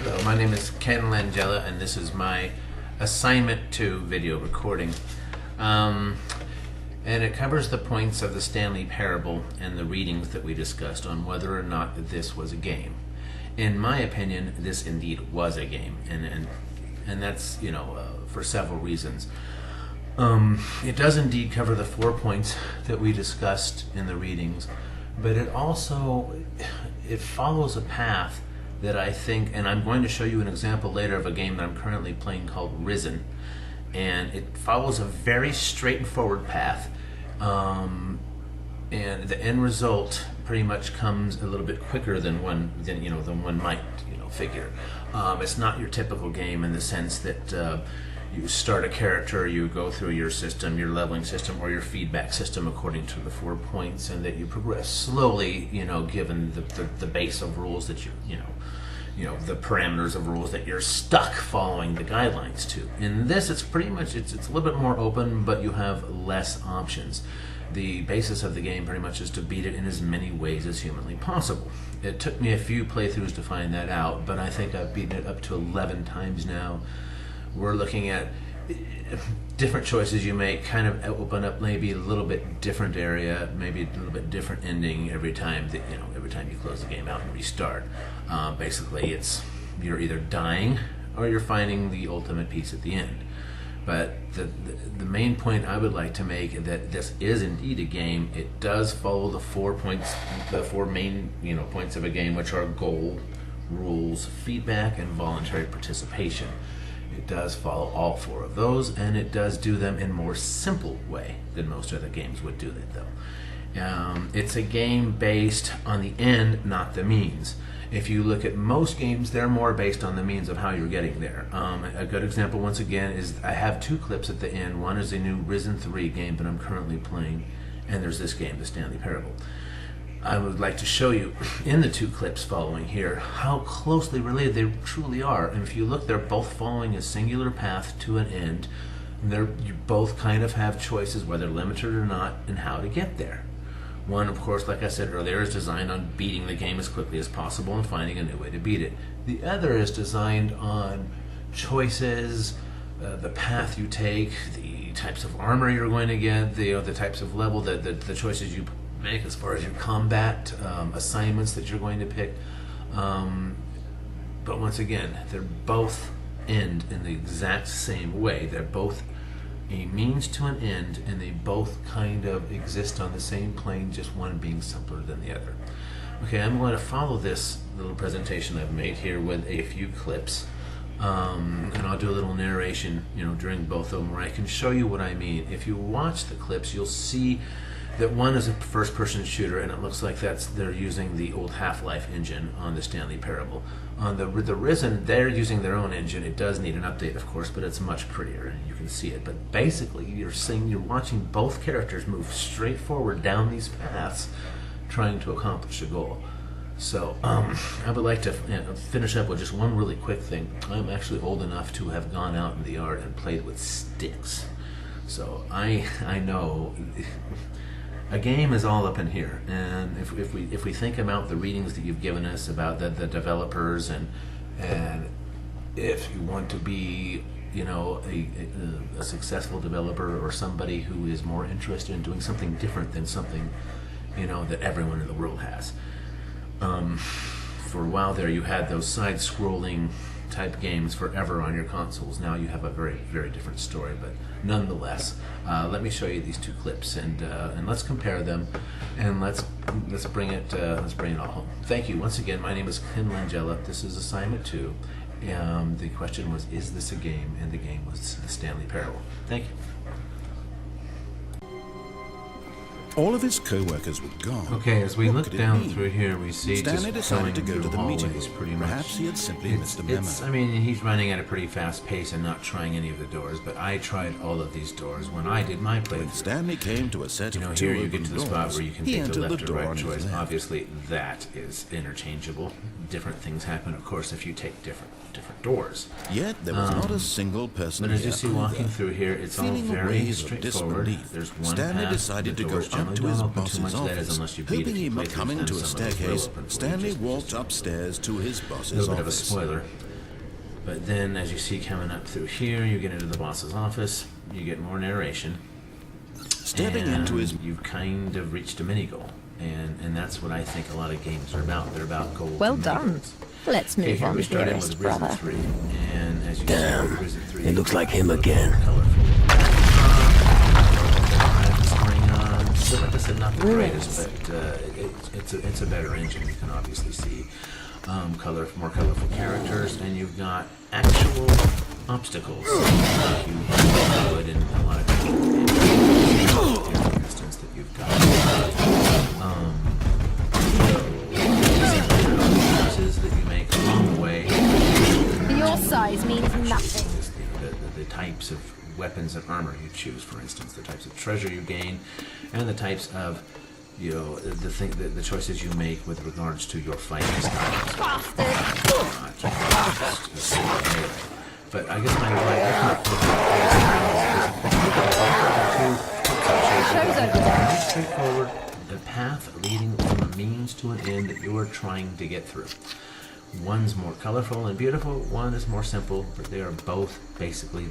Hello, my name is Ken Langella, and this is my assignment 2 video recording. And it covers the points of the Stanley Parable and the readings that we discussed on whether or not this was a game. In my opinion, this indeed was a game, and that's, for several reasons. It does indeed cover the 4 points that we discussed in the readings, but it follows a path that I think, and I'm going to show you an example later of a game that I'm currently playing called Risen, and it follows a very straightforward path, and the end result pretty much comes a little bit quicker than one might figure. It's not your typical game in the sense that you start a character, you go through your system, your leveling system, or your feedback system according to the 4 points, and that you progress slowly, given the base of rules that the parameters of rules that you're stuck following the guidelines to. In this, it's pretty much, it's a little bit more open, but you have less options. The basis of the game pretty much is to beat it in as many ways as humanly possible. It took me a few playthroughs to find that out, but I think I've beaten it up to 11 times now. We're looking at different choices you make, kind of open up maybe a little bit different area, maybe a little bit different ending every time that every time you close the game out and restart. Basically, you're either dying or you're finding the ultimate peace at the end. But the main point I would like to make is that this is indeed a game. It does follow the 4 points, the 4 main points of a game, which are goal, rules, feedback, and voluntary participation. It does follow all 4 of those, and it does do them in a more simple way than most other games would do it, though. It's a game based on the end, not the means. If you look at most games, they're more based on the means of how you're getting there. A good example, once again, is I have 2 clips at the end. One is a new Risen 3 game that I'm currently playing, and there's this game, The Stanley Parable. I would like to show you in the 2 clips following here how closely related they truly are. And if you look, they're both following a singular path to an end. You both kind of have choices, whether limited or not, in how to get there. One, of course, like I said earlier, is designed on beating the game as quickly as possible and finding a new way to beat it. The other is designed on choices, the path you take, the types of armor you're going to get, the types of level, the choices you make as far as your combat assignments that you're going to pick. But once again, they're both end in the exact same way. They're both a means to an end, and they both kind of exist on the same plane, just one being simpler than the other. Okay, I'm going to follow this little presentation I've made here with a few clips, and I'll do a little narration during both of them where I can show you what I mean. If you watch the clips, you'll see that one is a first-person shooter, and it looks like they're using the old Half-Life engine on the Stanley Parable. On the Risen, they're using their own engine. It does need an update, of course, but it's much prettier, and you can see it. But basically, you're watching both characters move straight forward down these paths, trying to accomplish a goal. So I would like to finish up with just one really quick thing. I'm actually old enough to have gone out in the yard and played with sticks. So I know a game is all up in here, and if we think about the readings that you've given us about the developers, and if you want to be a successful developer or somebody who is more interested in doing something different than something that everyone in the world has. For a while there, you had those side-scrolling type games forever on your consoles. Now you have a very, very different story, but nonetheless, let me show you these 2 clips, and let's compare them, and let's bring it all home. Thank you once again. My name is Ken Langella. This is assignment 2. The question was, is this a game? And the game was The Stanley Parable. Thank you. All of his co-workers were gone. Okay, as we What look could it down mean? through here, we see Stanley just decided to going go to through the meeting hallways room. pretty much. Perhaps he had simply missed a memo. I mean, he's running at a pretty fast pace and not trying any of the doors, but I tried all of these doors when I did my When playthrough. Stanley came to a set of 2 Here you open get to the doors, spot where you can he take the entered left the or door right on his choice. left. Obviously, that is interchangeable. Different things happen, of course, if you take different doors. Yet there was not a single person But as here you see walking either. through here, it's all Feeling a very wave of straightforward. disbelief, There's one Stanley path, decided the to go doors jump back to don't his open too boss's much of that office, unless you beat hoping it. he You play might come through them, into a some of those will staircase. open for you, Stanley just walked upstairs to his a boss's little bit of a office. spoiler. But then, as you see coming up through here, you get into the boss's office. You get more narration. Stepping and into his you've kind of reached a mini goal, and that's what I think a lot of games are about. They're about goals. Well and done. mini-goals. Let's Okay, move here on, we start in dearest with Risen brother. 3, and as you Damn, see, with Risen 3, it looks like him it's a little again. more colorful. Still, like I said, not the greatest, but it's a better engine. You can obviously see more colorful characters, and you've got actual obstacles. Like you would in a lot of games. For instance, that you've got choices that you make along the way. Your size means nothing. Is the types of weapons and armor you choose, for instance, the types of treasure you gain, and the types of the choices you make with regards to your fighting styles. But I guess my Show's over there. straightforward. The path leading from a means to an end that you are trying to get through. One's more colorful and beautiful, one is more simple, but they are both basically